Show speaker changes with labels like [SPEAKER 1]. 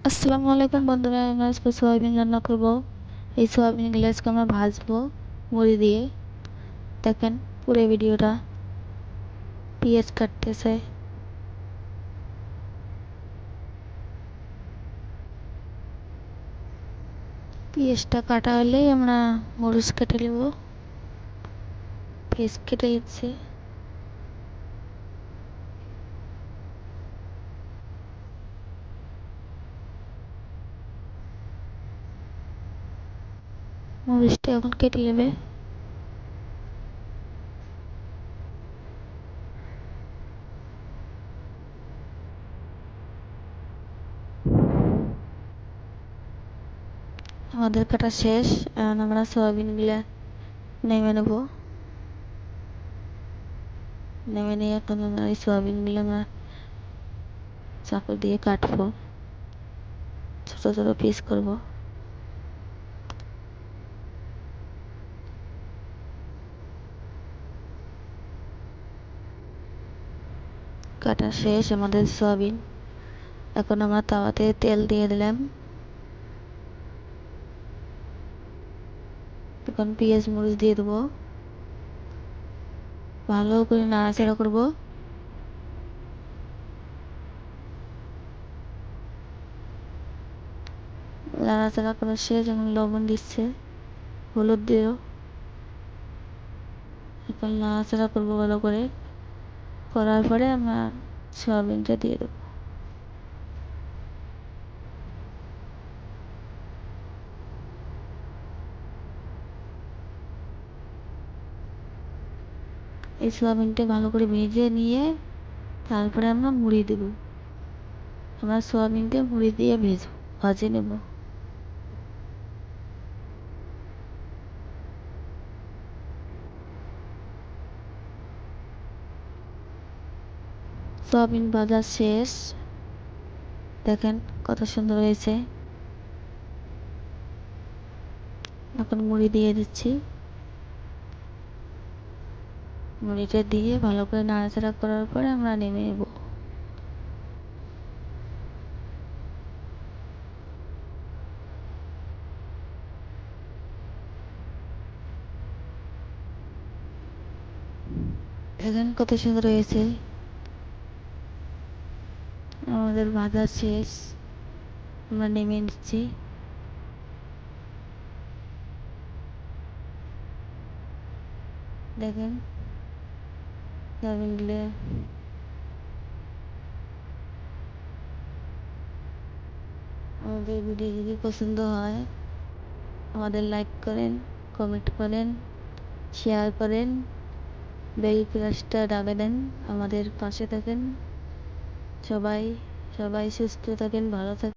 [SPEAKER 1] আসসালামু আলাইকুম বন্ধুরা, আমরা আজকে সোয়াবিন রান্না করব। এই সোয়াবিনগুলো আজকে আমরা ভাজবো মুড়ি দিয়ে। দেখেন পুরো ভিডিওটা। পেঁয়াজ কাটতেছে, পেঁয়াজটা কাটা হলেই আমরা মরিচ কেটে নেব। পেঁয়াজ কেটে নিচ্ছে। মরিচটা এখন কেটে নেবে। আমাদের কাটা শেষ। এখন আমরা সোয়াবিনগুলো নেমে নেব। নেমে নিয়ে এখন আমরা এই সোয়াবিনগুলো আমরা চাকু দিয়ে কাটবো, ছোট ছোট পিস করব। কাটা শেষ আমাদের সয়াবিন। এখন আমরা তাওয়াতে তেল দিয়ে দিলাম। এখন পেঁয়াজ মরিচ দিয়ে দেবো, ভালো করে নাড়াচাড়া করব। নাড়াচাড়া করার শেষ, এখন লবণ দিচ্ছে, হলুদ দিও। এখন নাড়াচাড়া করবো ভালো করে। করার পরে আমরা সয়াবিনটা দিয়ে দেবো। এই সয়াবিনটা ভালো করে ভেজে নিয়ে তারপরে আমরা মুড়ি দেব। আমরা সয়াবিনটা মুড়ি দিয়ে ভাজে নেব। সয়াবিন ভাজা শেষ। দেখেন কত সুন্দর হয়েছে। এখন মুড়ি দিয়ে দিচ্ছি। মুড়িটা দিয়ে ভালো করে নাড়াচাড়া করার পরে আমরা নেমে নেব। দেখেন কত সুন্দর হয়েছে। আমাদের ভাজা শেষ, আমরা নেমে নিচ্ছি। দেখেন সয়াবিনগুলো। আমাদের ভিডিও যদি পছন্দ হয় আমাদের লাইক করেন, কমেন্ট করেন, শেয়ার করেন, বেল প্লাসটা দাবেন, আমাদের পাশে থাকেন। সবাই সবাই সুস্থ থাকেন, ভালো থাকেন।